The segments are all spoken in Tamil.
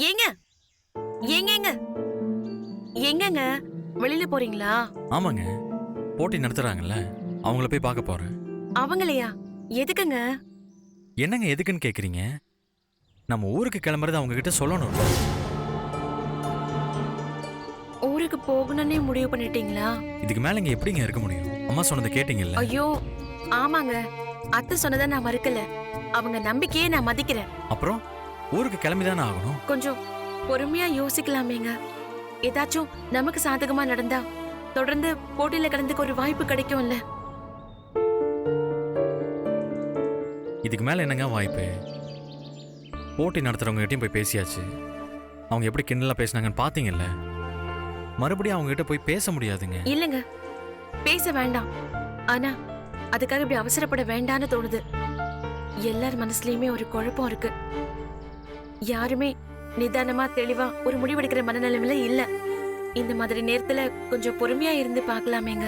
ஏங்க ஏங்க எங்கங்க வெளியில போறீங்களா? ஆமாங்க, போட்டி நடத்துறாங்கல்ல, அவங்கள போய் பார்க்க போறேன். அவங்களையா? எதுக்குங்க? என்னங்க எதுக்குன்னு கேக்குறீங்க? நம்ம ஊருக்கு கிளம்புறது அவங்க கிட்ட சொல்லணும். ஊருக்கு போகணும்னே முடிவு பண்ணிட்டீங்களா? இதுக்கு மேல இங்க எப்படிங்க இருக்க முடியும்? அம்மா சொன்னதை கேட்டீங்கல்ல? ஐயோ ஆமாங்க, அத்தை சொன்னதை நான் மறுக்கல. அவங்க நம்பிக்கையே நான் மதிக்கிறேன். அப்புறம் ஊருக்கு கிளம்பிதானே ஆகணும். கொஞ்சம் பொறுமையா யோசிக்கலாமேங்க. ஏதாச்சும் நமக்கு சாதகமா நடந்தா தொடர்ந்து போட்டியில கலந்துக்க ஒரு வாய்ப்பு கிடைக்கும்ல. இதுக்கு மேல என்னங்க வாய்ப்பு? போட்டி நடத்துறவங்க கிட்டயும் போய் பேசியாச்சு. அவங்க எப்படி கிண்டலா பேசினாங்கன்னு பாத்தீங்கல்ல. மறுபடியும் அவங்க கிட்ட போய் பேச முடியாதுங்க. இல்லங்க, பேச வேண்டாம். ஆனா அதுக்காக இப்படி அவசரப்பட வேண்டாம்னு தோணுது. எல்லார் மனசுலயுமே ஒரு குழப்பம் இருக்கு. யாருமே நிதானமா தெளிவா ஒரு முடிவெடுக்கிற மனநிலைமையில இல்ல. இந்த மாதிரி நேரத்துல கொஞ்சம் பொறுமையா இருந்து பார்க்கலாமேங்க.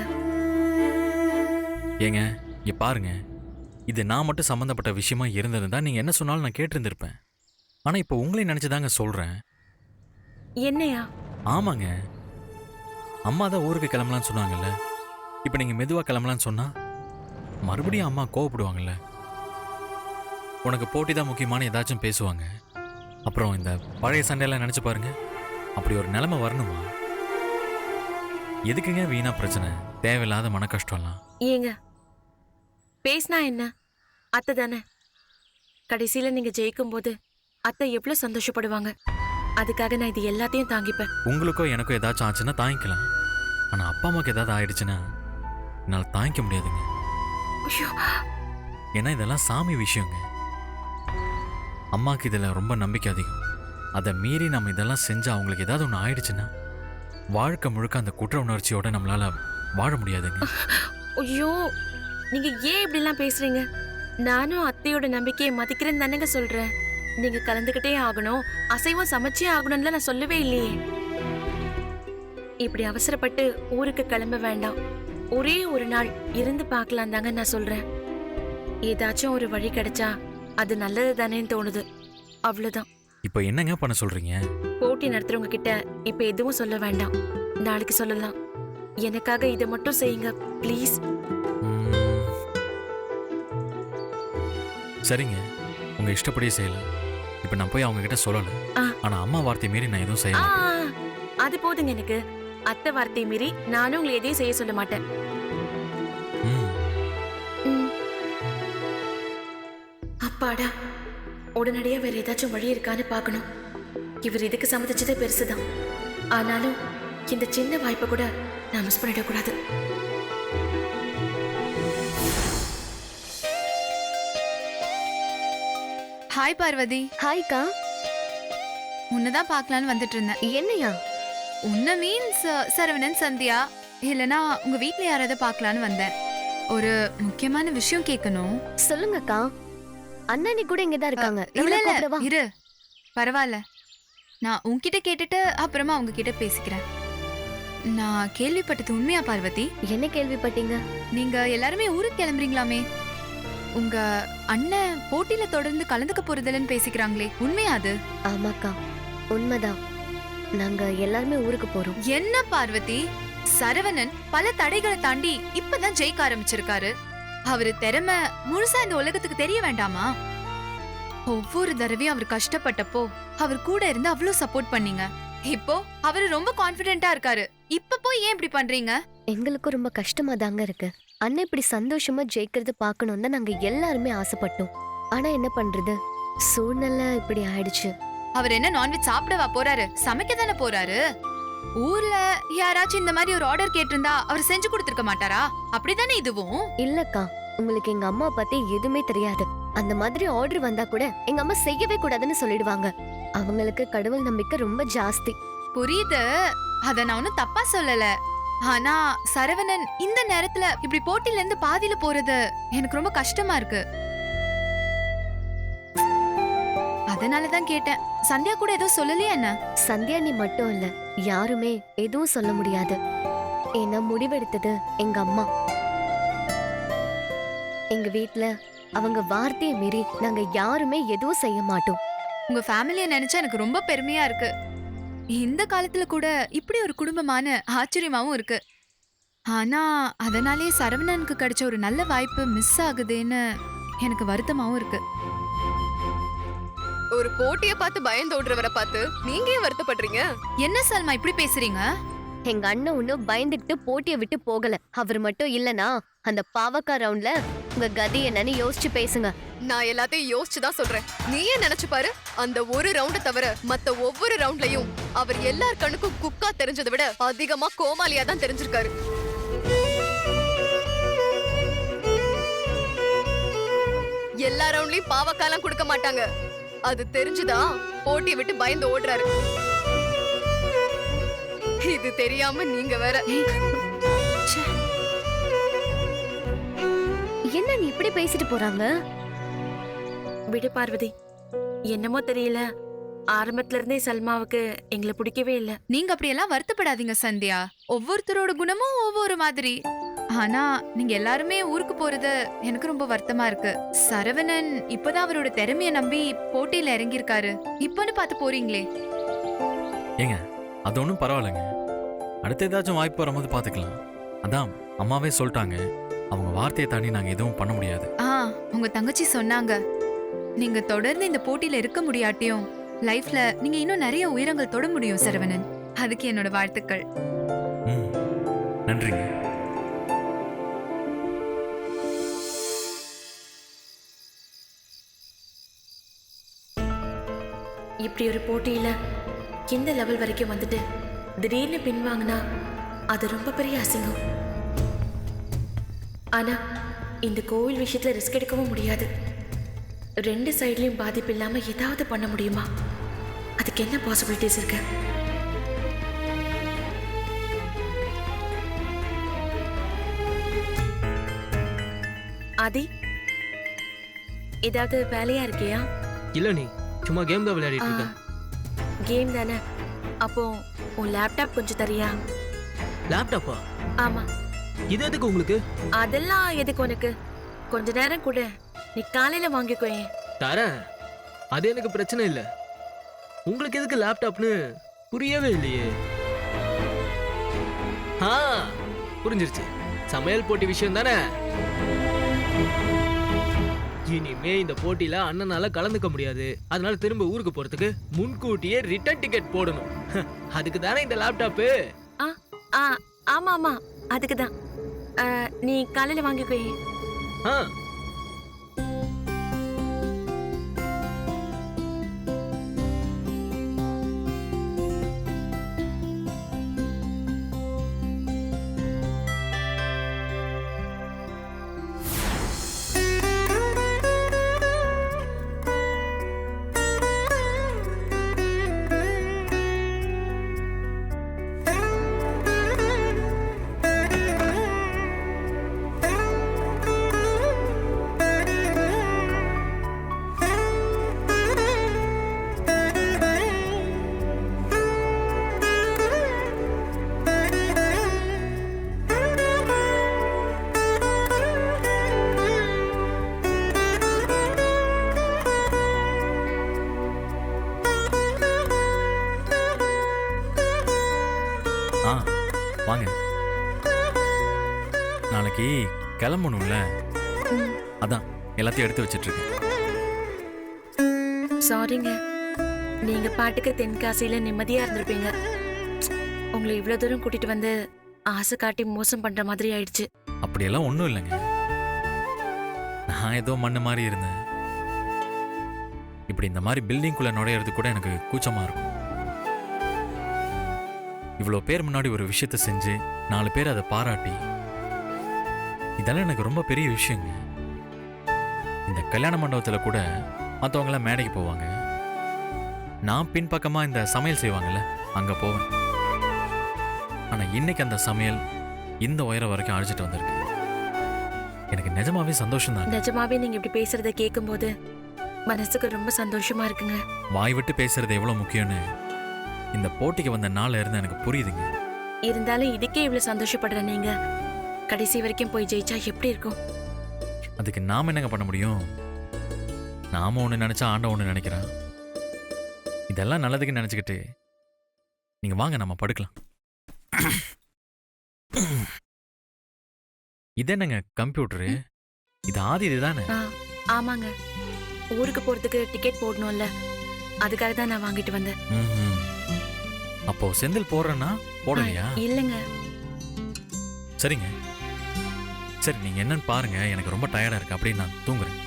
ஏங்க இங்க பாருங்க, இது நான் மட்டும் சம்பந்தப்பட்ட விஷயமா இருந்திருந்தா நீங்க என்ன சொன்னாலும் நான் கேட்டிருந்திருப்பேன். ஆனா இப்போ உங்களையும் நினைச்சுதாங்க சொல்றேன். என்னையா? ஆமாங்க, அம்மா தான் ஊருக்கு கிளம்பலான்னு சொன்னாங்கல்ல. இப்போ நீங்க மெதுவா கிளம்பலான்னு சொன்னா மறுபடியும் அம்மா கோவப்படுவாங்கல்ல. உனக்கு போட்டி தான் முக்கியமான ஏதாச்சும் பேசுவாங்க. அப்புறம் இந்த பழைய சண்டையெல்லாம் நினைச்சு பாருங்க. அப்படி ஒரு நிலைமை வரணுமா? எதுக்குங்க வீணா பிரச்சனை, தேவையில்லாத மன கஷ்டம்லாம்? ஏங்க பேசினா என்ன? அத்தை தானே. கடைசியில நீங்க ஜெயிக்கும் போது அத்தை எவ்வளவு சந்தோஷப்படுவாங்க. அதுக்காக நான் இது எல்லாத்தையும் தாங்கிப்பேன். உங்களுக்கோ எனக்கோ ஏதாச்சும் ஆச்சுன்னா தாங்கிக்கலாம். ஆனா அப்பா அம்மாக்கு ஏதாவது ஆயிடுச்சுன்னா என்னால் தாங்கிக்க முடியாதுங்க. ஐயோ, ஏன்னா இதெல்லாம் சாமி விஷயங்க. அம்மாவுக்கு இதில் ரொம்ப நம்பிக்கை அதிகம். அதை மீறி நம்ம இதெல்லாம் செஞ்சு அவங்களுக்கு ஏதாவது ஒன்று ஆயிடுச்சுன்னா வாழ்க்கை முழுக்க அந்த குற்ற உணர்ச்சியோட நம்மளால வாழ முடியாதுங்க. ஐயோ, நீங்க ஏன் இப்படி எல்லாம் பேசுறீங்க? நானும் அத்தையோட நம்பிக்கையை மதிக்கிறேன்னு தானேங்க சொல்றேன். நீங்க கலந்துகிட்டே ஆகணும், அசைவம் சமைச்சே ஆகணும்ல நான் சொல்லவே இல்லையே. இப்படி அவசரப்பட்டு ஊருக்கு கிளம்ப வேண்டாம். ஒரே ஒரு நாள் இருந்து பார்க்கலாம் தாங்க நான் சொல்றேன். ஏதாச்சும் ஒரு வழி கிடைச்சா அது நல்லது தானேன்னு தோணுது. அவ்வளவுதான். இப்போ என்னங்க பண்ண சொல்றீங்க? போட்டி நடத்துறவங்க கிட்ட இப்ப எதுவும் சொல்ல வேண்டாம். நாளைக்கு சொல்லலாம். எனக்காக இதை மட்டும் செய்யுங்க ப்ளீஸ். சரிங்க, உங்க இஷ்டப்படியே செய்யலாம். இப்போ நான் போய் அவங்க கிட்ட சொல்லல. ஆனா அம்மா வார்த்தை மீறி நான் எதுவும் செய்ய மாட்டேன். அது போதுங்க எனக்கு. அத்தை வார்த்தை மீறி நானும் உங்களை எதையும் செய்ய சொல்ல மாட்டேன். அப்பாடா, உடனடியா வேற ஏதாச்சும் வழி இருக்கான்னு பார்க்கணும். இவர் இதுக்கு சம்மதிச்சதே பெருசுதான். ஆனாலும் இந்த சின்ன வாய்ப்பை கூட நான் மிஸ் பண்ணிடக்கூடாது. ஹாய் பார்வதி. ஹாய்க்கா. உன்னதான் பார்க்கலான்னு வந்துட்டு இருந்தேன். என்னையா? உன்ன மீன்ஸ் சரவணன், சந்தியா, இல்லனா உங்க வீட்ல யாராவது பார்க்கலான்னு வந்தேன். ஒரு முக்கியமான விஷயம் கேட்கணும். சொல்லுங்கக்கா. அண்ணனி கூட இங்கதான் இருக்காங்க. இல்ல இரு, பரவாயில்ல. நான் உன்கிட்ட கேட்டுட்டு அப்புறமா அவங்க கிட்ட பேசிக்கிறேன். நான் கேள்விப்பட்டது உண்மையா பார்வதி? என்ன கேள்விப்பட்டீங்க? நீங்க எல்லாருமே ஊருக்கு கிளம்புறீங்களாமே. உங்க அண்ணன் போட்டியில தொடர்ந்து கலந்துக்க போறதில்லன்னு பேசிக்கிறாங்களே, உண்மையா அது? ஆமாக்கா, உண்மைதான். நாங்க எல்லாருமே ஊருக்கு போறோம். என்ன பார்வதி, சரவணன் பல தடைகளை தாண்டி இப்பதான் ஜெயிக்க ஆரம்பிச்சிருக்காரு. அவரு திறமை முழுசா இந்த உலகத்துக்கு தெரிய வேண்டாமா? ஒவ்வொரு தடவையும் அவர் கஷ்டப்பட்டப்போ அவர் கூட இருந்து அவ்வளவு சப்போர்ட் பண்ணீங்க. இப்போ அவரு ரொம்ப கான்பிடென்ட்டா இருக்காரு. இப்ப போய் ஏன் இப்படி பண்றீங்க? எங்களுக்கும் ரொம்ப கஷ்டமா தாங்க இருக்கு. அண்ணன் இப்படி சந்தோஷமா ஜெயிக்கிறது பார்க்கணும் தான் நாங்க எல்லாருமே ஆசைப்பட்டோம். ஆனா என்ன பண்றது, சூழ்நிலை இப்படி ஆயிடுச்சு. அவர் என்ன நான்வெஜ் சாப்பிடவா போறாரு? சமைக்க தானே போறாரு. ஊர்ல யாராச்சும் இந்த மாதிரி ஒரு ஆர்டர் கேட்டிருந்தா அவர் செஞ்சு கொடுத்திருக்க மாட்டாரா? அப்படிதானே இதுவும்? இல்லக்கா, உங்களுக்கு எங்க அம்மா பத்தி எதுவுமே தெரியாது. அந்த மாதிரி ஆர்டர் வந்தா கூட எங்க அம்மா செய்யவே கூடாதுன்னு சொல்லிடுவாங்க. அவங்களுக்கு கடவுள் நம்பிக்கை ரொம்ப ஜாஸ்தி. புரியுது, அத நான் ஒன்னும் தப்பா சொல்லல. ஆனா சரவணன் இந்த நேரத்துல இப்படி போட்டில இருந்து பாதியில போறது எனக்கு ரொம்ப கஷ்டமா இருக்கு. அதனாலதான் கேட்டேன். சந்தியா கூட எதுவும் சொல்லலையா என்ன? சந்தியா நீ மட்டும் இல்ல, யாருமே எதுவும் சொல்ல முடியாது. ஏன்னா முடிவெடுத்தது எங்க அம்மா. எங்க வீட்ல அவங்க வார்த்தையை மீறி நாங்க யாருமே எதுவும் செய்ய மாட்டோம். உங்க ஃபேமிலியை நினைச்சா எனக்கு ரொம்ப பெருமையா இருக்கு. இந்த காலத்துல கூட இப்படி ஒரு குடும்பமான ஆச்சரியமாவும் இருக்கு. ஆனா அதனாலே சரவணனுக்கு கிடைச்ச ஒரு நல்ல வாய்ப்பு மிஸ் ஆகுதேன்னு எனக்கு வருத்தமாவும் இருக்கு. ஒரு போட்டிய பார்த்து பயந்து ஓடுறவரை பார்த்து நீங்க ஏன் வருத்தப்படுறீங்க? என்ன சல்மா இப்படி பேசுறீங்க? எங்க அண்ணன் ஒன்னும் பயந்துகிட்டு போட்டியை விட்டு போகல. அவர் மட்டும் இல்லனா அந்த பாவக்கா ரவுண்ட்ல உங்க கதி என்னன்னு யோசிச்சு பேசுங்க. நான் எல்லாத்தையும் யோசிச்சு தான் சொல்றேன். நீயே நினைச்சு பாரு, அந்த ஒரு ரவுண்ட தவிர மத்த ஒவ்வொரு ரவுண்ட்லயும் அவர் எல்லார் கண்ணுக்கும் குக்கா தெரிஞ்சதை விட அதிகமா கோமாளியா தான் தெரிஞ்சிருக்காரு. எல்லா ரவுண்ட்லயும் பாவக்காலாம் கொடுக்க மாட்டாங்க. அது தெரிஞ்சுதான் போட்டியை விட்டு பயந்து ஓடுறாரு. இது தெரியாம நீங்க வேற. என்ன நீ இப்படி பேசிட்டு போறாங்க? விடு பார்வதி, என்னமோ தெரியல, ஆரம்பத்துல இருந்தே சல்மாவுக்கு எங்களை பிடிக்கவே இல்ல. நீங்க அப்படியெல்லாம் வருத்தப்படாதீங்க சந்தியா. ஒவ்வொருத்தரோட குணமும் ஒவ்வொரு மாதிரி. ஆனா நீங்க எல்லாருமே ஊருக்கு போறது எனக்கு ரொம்ப வருத்தமா இருக்கு. சரவணன் இப்பதான் அவரோட திறமைய நம்பி போட்டியில இறங்கியிருக்காரு. இப்பன்னு பார்த்து போறீங்களே. ஏங்க அது ஒன்றும் பரவாயில்லைங்க. அடுத்த ஏதாச்சும் வாய்ப்பு வரும்போது பார்த்துக்கலாம். அதான் அம்மாவே சொல்லிட்டாங்க, அவங்க வார்த்தையை தாண்டி நாங்கள் எதுவும் பண்ண முடியாது. உங்க தங்கச்சி சொன்னாங்க, நீங்க தொடர்ந்து இந்த போட்டியில இருக்க முடியாட்டியும் லைஃப்ல நீங்க இன்னும் நிறைய உயரங்கள் தொட முடியும் சரவணன். அதுக்கு என்னோட வாழ்த்துக்கள். ம், நன்றிங்க. இப்படி ஒரு போட்டியில இந்த லெவல் வரைக்கும் வந்துட்டு திடீர்னு பின்வாங்கினா அது ரொம்ப பெரிய அசிங்கம். ஆனா இந்த கோவில் விஷயத்துல ரிஸ்க் எடுக்கவும் முடியாது. ரெண்டு சைட்லயும் பாதிப்பு இல்லாம ஏதாவது பண்ண முடியுமா? அதுக்கு என்ன பாசிபிலிட்டிஸ் இருக்கு? ஆதி, ஏதாவது வேலையா இருக்கியா? இல்ல நீ சும்மா கேம் தான் விளையாடிட்டு இருக்க. கேம் தானே, அப்போ உன் லேப்டாப் கொஞ்சம் தரியா? லேப்டாப்பா? ஆமா. இது எதுக்கு உங்களுக்கு? அதெல்லாம் எதுக்கு உனக்கு? கொஞ்ச நேரம் கூட, நீ காலையில வாங்கிக்கோயே. தரேன், அது எனக்கு பிரச்சனை இல்ல. உங்களுக்கு எதுக்கு லேப்டாப்னு புரியவே இல்லையே. புரிஞ்சிருச்சு, சமையல் போட்டி விஷயம் தானே. இனிமே இந்த போட்டியில அண்ணனால கலந்துக்க முடியாது. அதனால திரும்ப ஊருக்கு போறதுக்கு முன்கூட்டியே ரிட்டர்ன் டிக்கெட் போடணும். அதுக்கு தானே இந்த லேப்டாப்பு. ஆமா ஆமா, அதுக்குதான். நீ காலையில வாங்கிக்கோயே. வாங்க, நாளைக்கு கிளம்பணும்ல, அதான் எல்லாத்தையும் எடுத்து வச்சிட்டு இருக்கேன். சாரிங்க, நீங்க பாட்டுக்கு தென்காசியில நிம்மதியா இருந்திருப்பீங்க. உங்களை இவ்வளவு தூரம் கூட்டிட்டு வந்து ஆசை காட்டி மோசம் பண்ற மாதிரி ஆயிடுச்சு. அப்படியெல்லாம் ஒன்றும் இல்லைங்க. நான் ஏதோ மண்ணு மாதிரி இருந்தேன். இப்படி இந்த மாதிரி பில்டிங்குள்ள நுழையிறது கூட எனக்கு கூச்சமா இருக்கும். இவ்வளோ பேர் முன்னாடி ஒரு விஷயத்த செஞ்சு 4 பேர் அதை பாராட்டி, இதெல்லாம் எனக்கு ரொம்ப பெரிய விஷயங்க. இந்த கல்யாண மண்டபத்தில் கூட மற்றவங்களாம் மேடைக்கு போவாங்க, நான் பின்பக்கமாக இந்த சமையல் செய்வாங்கல்ல அங்கே போவேன். ஆனால் இன்னைக்கு அந்த சமையல் இந்த உயரம் வரைக்கும் அழைச்சிட்டு வந்திருக்கு. எனக்கு நிஜமாவே சந்தோஷம் தான். நிஜமாவே நீங்க இப்படி பேசுறத கேட்கும்போது மனசுக்கு ரொம்ப சந்தோஷமா இருக்குங்க. வாய் விட்டு பேசுறது எவ்வளோ முக்கியம்னு இந்த போட்டிக்கு வந்த நாள்ல இருந்து எனக்கு புரியுதுங்க. இருந்தாலும் இதுக்கே இவ்வளவு சந்தோஷப்படுற நீங்க கடைசி வரைக்கும் போய் ஜெயிச்சா எப்படி இருக்கும்? அதுக்கு நாம என்னங்க பண்ண முடியும்? நாம ஒன்று நினைச்சா ஆண்ட ஒன்று நினைக்கிறான். இதெல்லாம் நல்லதுக்கு நினைச்சுக்கிட்டு நீங்க வாங்க நம்ம படுக்கலாம். இது என்னங்க கம்ப்யூட்டரு? இது ஆதி இதுதானே? ஆமாங்க, ஊருக்கு போறதுக்கு டிக்கெட் போடணும்ல, அதுக்காக தான் நான் வாங்கிட்டு வந்தேன். அப்போ செந்தில் போடுறேன்னா போடலையா? இல்லைங்க. சரிங்க, சரி நீங்க என்னன்னு பாருங்க. எனக்கு ரொம்ப டயர்டா இருக்கு, அப்படியே நான் தூங்குறேன்.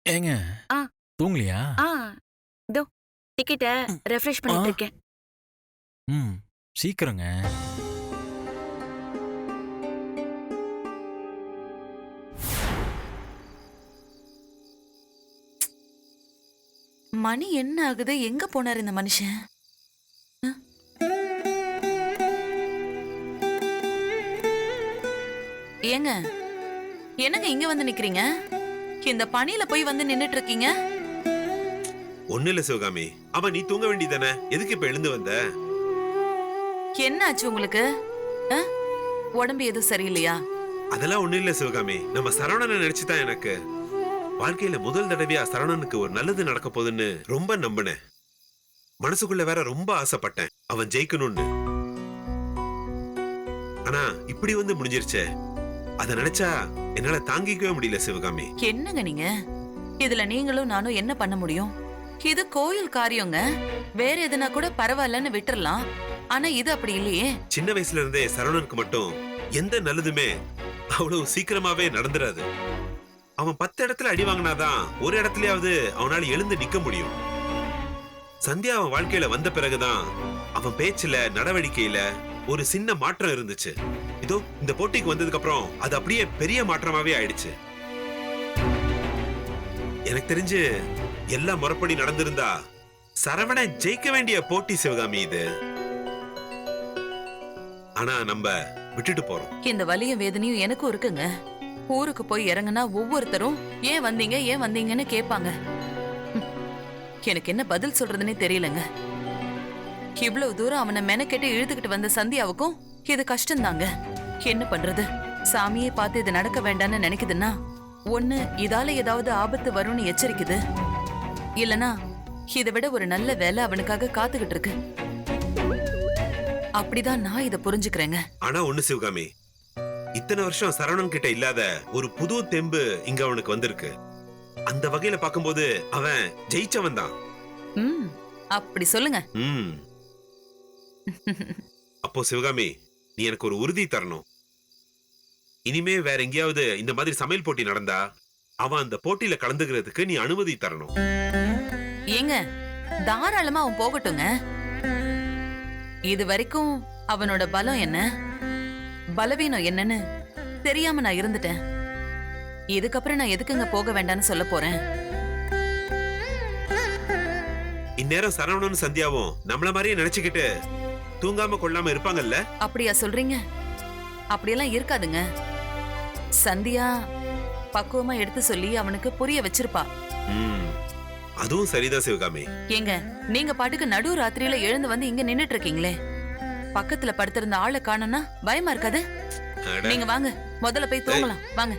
ஏங்க ஆ. தூங்கலையா? இதோ டிக்கெட்டை ரெஃப்ரெஷ் பண்ணிட்டு இருக்கேன். சீக்கிரங்க. மணி என்ன ஆகுது? எங்க போனார் இந்த மனுஷன்? ஏங்க, என்னங்க இங்க வந்து நிக்கிறீங்க? இந்த பனியில போய் வந்து நின்னுட்டு இருக்கீங்க. ஒண்ணு இல்ல சிவகாமி, அவ நீ தூங்க வேண்டியதானே, எதுக்கு இப்ப எழுந்து வந்த? என்ன ஆச்சு உங்களுக்கு? உடம்பு எதுவும் சரியில்லையா? அதெல்லாம் ஒண்ணு இல்ல சிவகாமி, நம்ம சரவணனை நினைச்சுதான் எனக்கு வாழ்க்கையில முதல் தடவையா சரவணனுக்கு ஒரு நல்லது நடக்க போகுதுன்னு ரொம்ப நம்பினேன். மனசுக்குள்ள வேற ரொம்ப ஆசைப்பட்டேன் அவன் ஜெயிக்கணும்னு. ஆனா இப்படி வந்து முடிஞ்சிருச்சே, அத நினைச்சா என்னால தாங்கிக்கவே முடியல சிவகாமி. என்னங்க நீங்க? இதுல நீங்களும் நானும் என்ன பண்ண முடியும்? இது கோயில் காரியங்க. வேற எதுனா கூட பரவாயில்லன்னு விட்டுறலாம். ஆனா இது அப்படி இல்லையே. சின்ன வயசுல இருந்தே சரவணனுக்கு மட்டும் எந்த நல்லதுமே அவ்வளவு சீக்கிரமாவே நடந்துராது. அவன் 10 இடத்துல அடி வாங்கினாதான் ஒரு இடத்துலயாவது அவனால எழுந்து நிக்க முடியும். சந்தியா அவன் வாழ்க்கையில வந்த பிறகுதான் அவன் பேச்சுல நடவடிக்கையில ஒரு சின்ன மாற்றம் இருந்துச்சு. இதோ இந்த போட்டிக்கு வந்ததுக்கு அப்புறம் அது அப்படியே பெரிய மாற்றமாவே ஆயிடுச்சு. எனக்கு தெரிஞ்சு எல்லாம் முறைப்படி நடந்திருந்தா சரவணன் ஜெயிக்க வேண்டிய போட்டி சிவகாமி இது. ஆனா நம்ம விட்டுட்டு போறோம். இந்த வலியும் வேதனையும் எனக்கும் இருக்குங்க. ஊருக்கு போய் இறங்குனா ஒவ்வொருத்தரும் ஏன் வந்தீங்க ஏன் வந்தீங்கன்னு கேட்பாங்க. எனக்கு என்ன பதில் சொல்றதுன்னே தெரியலங்க. இவ்வளவு தூரம் அவனை மெனக்கெட்டு இழுத்துக்கிட்டு வந்த சந்தியாவுக்கும் இது கஷ்டம்தாங்க. என்ன பண்றது? சாமியே பார்த்து இது நடக்க வேண்டாம்னு நினைக்குதுன்னா ஒண்ணு இதால ஏதாவது ஆபத்து வரும்னு எச்சரிக்குது, இல்லனா இதை விட ஒரு நல்ல வேலை அவனுக்காக காத்துக்கிட்டு இருக்கு. அப்படிதான் நான் இதை புரிஞ்சுக்கிறேங்க. ஆனா ஒண்ணு சிவகாமி, இத்தனை வருஷம் சரவணன் கிட்ட இல்லாத ஒரு புது தெம்பு இங்க அவனுக்கு வந்திருக்கு. அந்த வகையில பாக்கும்போது அவன் ஜெயிச்சவன் தான். அப்படி சொல்லுங்க. அப்போ சிவகாமி, நீ எனக்கு ஒரு உறுதி தரணும். இனிமே வேற எங்கேயாவது இந்த மாதிரி சமையல் போட்டி நடந்தா அவன் அந்த போட்டியில கலந்துக்கிறதுக்கு நீ அனுமதி தரணும். ஏங்க, தாராளமா அவன் போகட்டுங்க. இது வரைக்கும் அவனோட பலம் என்ன பலவீனம் என்னன்னு தெரியாம நான் இருந்துட்டேன். இதுக்கப்புறம் நான் எதுக்குங்க போக வேண்டாம்னு சொல்ல போறேன்? இந்நேரம் சரவணனும் சந்தியாவும் நம்மள மாதிரியே நினைச்சுக்கிட்டு தூங்காம கொள்ளாம இருப்பாங்கல்ல? அப்படியா சொல்றீங்க? அப்படியெல்லாம் இருக்காதுங்க. சந்தியா பக்குவமா எடுத்து சொல்லி அவனுக்கு புரிய வச்சிருப்பா. அதுவும் சரிதான் சிவகாமி. ஏங்க, நீங்க பாட்டுக்கு நடு ராத்திரியில எழுந்து வந்து இங்க நின்னுட்டு இருக்கீங்களே, பக்கத்துல படுத்திருந்த ஆளை காணோம்னா பயமா இருக்காது? நீங்க வாங்க, முதல்ல போய் தூங்கலாம் வாங்க.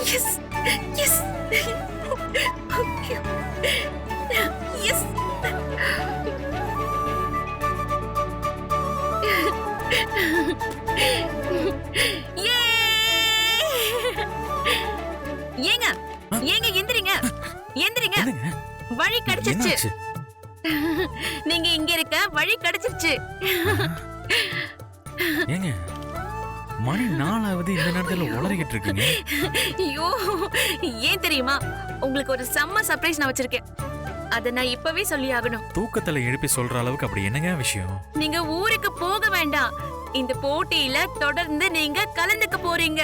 Yes! Yes! Yes! ஏங்க ஏங்க எந்திரிங்க எந்திரிங்க, வழி கிடைச்சிருச்சு. நீங்க இங்க இருக்க வழி கிடைச்சிருச்சு. ஏங்க மணி 4 இந்த நேரத்துல உளறிக்கிட்டு இருக்கீங்க. ஐயோ ஏன் தெரியுமா, உங்களுக்கு ஒரு செம்ம சர்ப்ரைஸ் நான் வச்சிருக்கேன். அத நான் இப்பவே சொல்லி ஆகணும். தூக்கத்துல எழுப்பி சொல்ற அளவுக்கு அப்படி என்னங்க விஷயம்? நீங்க ஊருக்கு போக வேண்டாம். இந்த போட்டியில தொடர்ந்து நீங்க கலந்துக்க போறீங்க.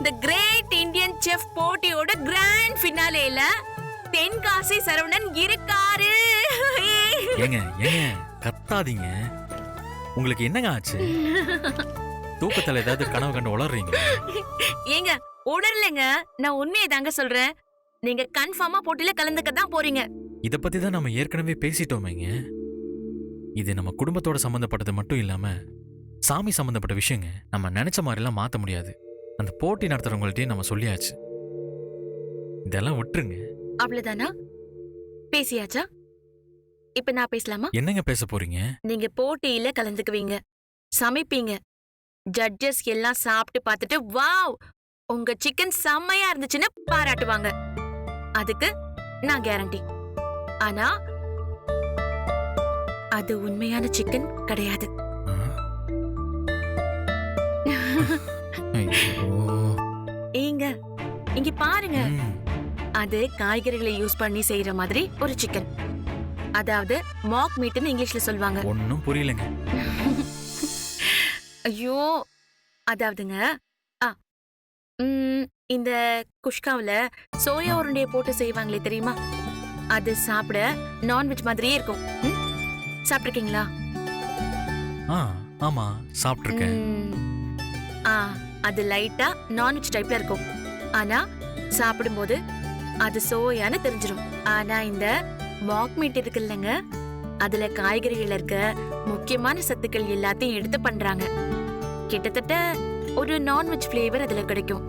தி கிரேட் இந்தியன் செஃப் போட்டியோட கிராண்ட் ஃபினாலேல தென்காசி சரவணன் இருக்காரு. ஏங்க கத்தாதீங்க. உங்களுக்கு என்னங்க ஆச்சு? தூக்கத்துல ஏதாவது கனவு கண்டு உளறீங்க? ஏங்க உணரலைங்க, நான் உண்மையை தாங்க சொல்றேன். நீங்க கன்ஃபார்மா போட்டியில கலந்துக்க தான் போறீங்க. இத பத்தி தான் நம்ம ஏற்கனவே பேசிட்டோமேங்க. இது நம்ம குடும்பத்தோட சம்பந்தப்பட்டது மட்டும் இல்லாம சாமி சம்பந்தப்பட்ட விஷயங்க. நம்ம நினைச்ச மாதிரிலாம் மாத்த முடியாது. அந்த போட்டி நடத்துறவங்கள்ட்டையும் நம்ம சொல்லியாச்சு. இதெல்லாம் விட்டுருங்க. அவ்வளவுதானா? பேசியாச்சா? இப்ப நான் பேசலாமா? என்னங்க பேச போறீங்க? நீங்க போட்டியில கலந்துக்குவீங்க, சமைப்பீங்க. ஜட்ஜஸ் எல்லாம் சாப்பிட்டு பார்த்துட்டு வாவ் உங்க சிக்கன் செம்மையா இருந்துச்சுன்னு பாராட்டுவாங்க. அதுக்கு நான் கேரண்டி. ஆனா அது உண்மையான சிக்கன் கிடையாது. ஏங்க இங்க பாருங்க, அது காய்கறிகளை யூஸ் பண்ணி செய்யற மாதிரி ஒரு சிக்கன். அதாவது மாக் மீட்னு இங்கிலீஷ்ல சொல்வாங்க. ஒன்னும் புரியலங்க. ஐயோ அதாவதுங்க இந்த குஷ்காவுல சோயா உருண்டையை போட்டு செய்வாங்களே தெரியுமா? அது சாப்பிட நான்வெஜ் மாதிரியே இருக்கும். சாப்பிட்டிருக்கீங்களா? ஆமா சாப்பிட்டிருக்கேன். அது லைட்டா நான்வெஜ் டைப்ல இருக்கும். ஆனா சாப்பிடும்போது அது சோயான்னு தெரிஞ்சிடும். ஆனா இந்த மாக் மீட் இருக்கு இல்லைங்க, அதுல காய்கறிகள் இருக்க முக்கியமான சத்துக்கள் எல்லாத்தையும் எடுத்து பண்றாங்க. கிட்டத்தட்ட ஒரு நான்வெஜ் ஃபிளேவர் அதுல கிடைக்கும்.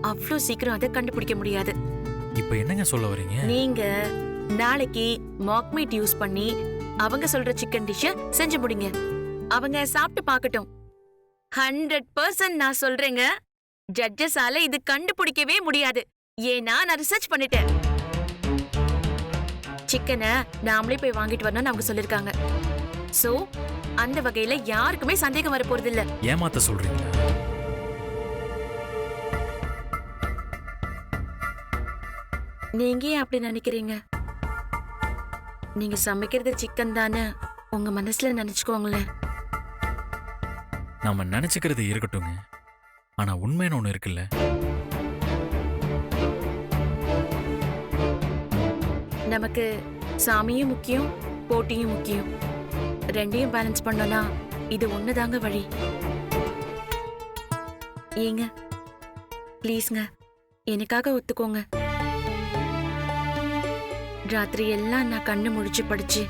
அவ்வளோ சீக்கிரம் அதை கண்டுபிடிக்க முடியாது. இப்போ என்னங்க சொல்ல வரீங்க? நீங்க நாளைக்கு மாக் மீட் யூஸ் பண்ணி அவங்க சொல்ற சிக்கன் டிஷ் செஞ்சு முடிங்க. அவங்க சாப்பிட்டு பார்க்கட்டும். 100% நான் சொல்றேங்க, ஜட்ஜஸால இது கண்டுபிடிக்கவே முடியாது. ஏன்னா நான் ரிசர்ச் பண்ணிட்டேன். சிக்கனை நாமளே போய் வாங்கிட்டு வரணும்னு அவங்க சொல்லிருக்காங்க. சோ அந்த வகையில யாருக்குமே சந்தேகம் வர போறது இல்ல. ஏமாத்த சொல்றீங்களா? நீங்க ஏன் அப்படி நினைக்கிறீங்க? நீங்க சமைக்கிறது சிக்கன் தானே உங்க மனசுல நினைச்சுக்கோங்களேன். நாம நினைச்சுக்கிறது இருக்கட்டுங்க, ஆனா உண்மைன்னு ஒண்ணு இருக்குல்ல. நமக்கு சாமியும் முக்கியம், போட்டியும் முக்கியம். ரெண்டையும் பேலன்ஸ் பண்ணோம்னா இது ஒண்ணுதாங்க வழி. ஏங்க ப்ளீஸ்ங்க எனக்காக ஒத்துக்கோங்க. ராத்திரி எல்லாம் நான் கண்ணு முழிச்சு படிச்சு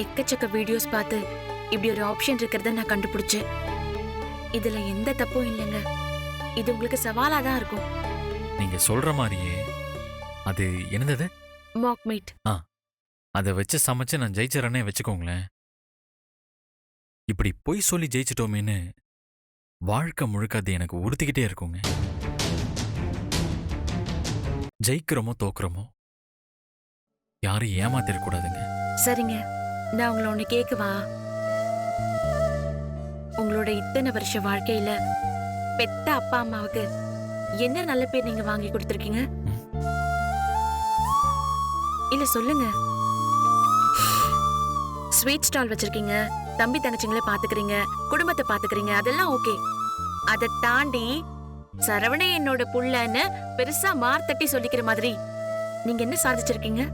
எக்கச்சக்க வீடியோஸ் பார்த்து இப்படி ஒரு ஆப்ஷன் இருக்கிறத நான் கண்டுபிடிச்சேன். இதுல எந்த தப்பும் இல்லைங்க. இது உங்களுக்கு சவாலா தான் இருக்கும். நீங்க சொல்ற மாதிரியே அது என்னது? Mock meat. அதை வச்சு சமைச்சு நான் ஜெயிச்சறேனே வச்சுக்கோங்களேன். இப்படி பொய் சொல்லி ஜெயிச்சிட்டோமேன்னு வாழ்க்கை முழுக்க அது எனக்கு உறுத்திக்கிட்டே இருக்குங்க. ஜெயிக்கிறோமோ தோக்குறோமோ யாரும் ஏமாத்திடக்கூடாதுங்க. சரிங்க, நான் உங்களை ஒண்ணு கேட்கவா? உங்களோட இத்தனை வருஷ வாழ்க்கையில பெத்த அப்பா அம்மாவுக்கு என்ன நல்ல பேர் நீங்க வாங்கி கொடுத்திருக்கீங்க? இல்ல சொல்லுங்க. ஸ்வீட் ஸ்டால் வச்சிருக்கீங்க, தம்பி தங்கச்சிங்களை பாத்துக்கிறீங்க, குடும்பத்தை பாத்துக்கிறீங்க, அதெல்லாம் ஓகே. அதை தாண்டி சரவணே என்னோட புள்ளன்னு பெருசா மார்த்தட்டி சொல்லிக்கிற மாதிரி நீங்க என்ன சாதிச்சிருக்கீங்க?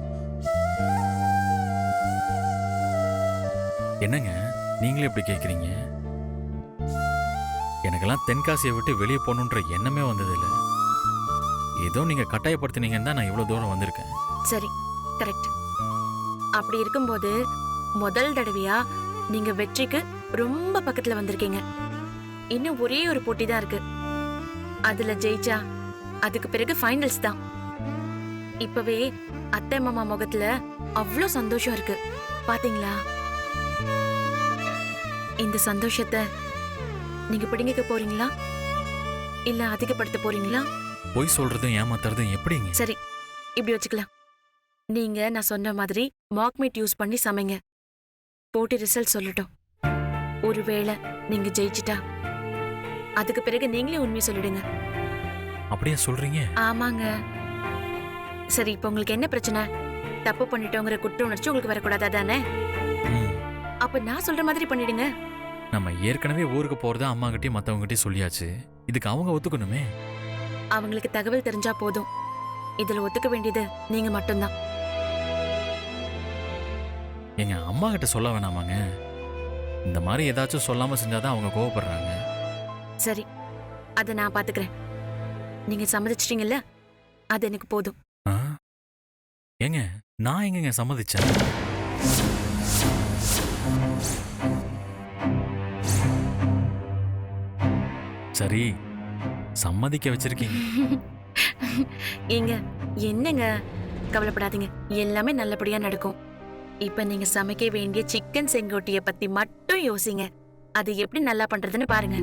என்னங்க நீங்களே இப்படி கேக்குறீங்க? எனக்கெல்லாம் தென்காசியை விட்டு வெளியே போகணுன்ற எண்ணமே வந்ததில்லை. ஏதோ நீங்க கட்டாயப்படுத்தினீங்கன்னு தான் நான் இவ்வளவு தூரம் வந்திருக்கேன். சரி, கரெக்ட். அப்படி இருக்கும்போது முதல் தடவையா நீங்க வெற்றிக்கு ரொம்ப பக்கத்துல வந்திருக்கீங்க. இன்னும் ஒரே ஒரு போட்டி தான் இருக்கு. அதுல ஜெயிச்சா அதுக்கு பிறகு ஃபைனல்ஸ் தான். இப்பவே அத்தை மாமா முகத்துல அவ்வளோ சந்தோஷம் இருக்கு பாத்தீங்களா? இந்த சந்தோஷத்தை நீங்க பிடிங்கிக்க போறீங்களா இல்ல அதிகப்படுத்த போறீங்களா? பொய் சொல்றதும் ஏமாத்துறதும் எப்படிங்க? சரி, இப்படி வச்சுக்கலாம். நீங்க நான் சொன்ன மாதிரி மாக் மீட் யூஸ் பண்ணி சமைங்க. போட்டி ரிசல்ட் சொல்லட்டும். ஒருவேளை நீங்க ஜெயிச்சிட்டா அதுக்கு பிறகு நீங்களே உண்மையை சொல்லிடுங்க. அப்படியே சொல்றீங்க? ஆமாங்க. சரி, இப்போ உங்களுக்கு என்ன பிரச்சனை? தப்பு பண்ணிட்டோங்கிற குற்ற உணர்ச்சி உங்களுக்கு வரக்கூடாதா தானே? ம். அப்ப நான் சொல்ற மாதிரி பண்ணிடுங்க. நம்ம ஏற்கனவே ஊருக்கு போறதா அம்மா கிட்டயும் மத்தவங்க கிட்டயும் சொல்லியாச்சு. இதுக்கு அவங்க ஒத்துக்கணுமே. அவங்களுக்கு தகவல் தெரிஞ்சா போதும். இதுல ஒத்துக்க வேண்டியது நீங்க மட்டும்தான். எங்க அம்மா கிட்ட சொல்ல வேணாமாங்க? இந்த மாதிரி ஏதாச்சும் சொல்லாம செஞ்சாதான் அவங்க கோவப்படுறாங்க. சரி, அத நான் பாத்துக்கிறேன். நீங்க சம்மதிச்சிட்டீங்கல்ல, அது எனக்கு போதும். ஆ? ஏங்க, நான் எங்கங்க சம்மதிச்சேன்? சரி, சம்மதிக்க வச்சிருக்கீங்க. ஏங்க, என்னங்க, கவலைப்படாதீங்க, எல்லாமே நல்லபடியா நடக்கும். இப்ப நீங்க சமைக்க வேண்டிய சிக்கன் செங்கோட்டிய பத்தி மட்டும் யோசிங்க. அது எப்படி நல்லா பண்றதுன்னு பாருங்க.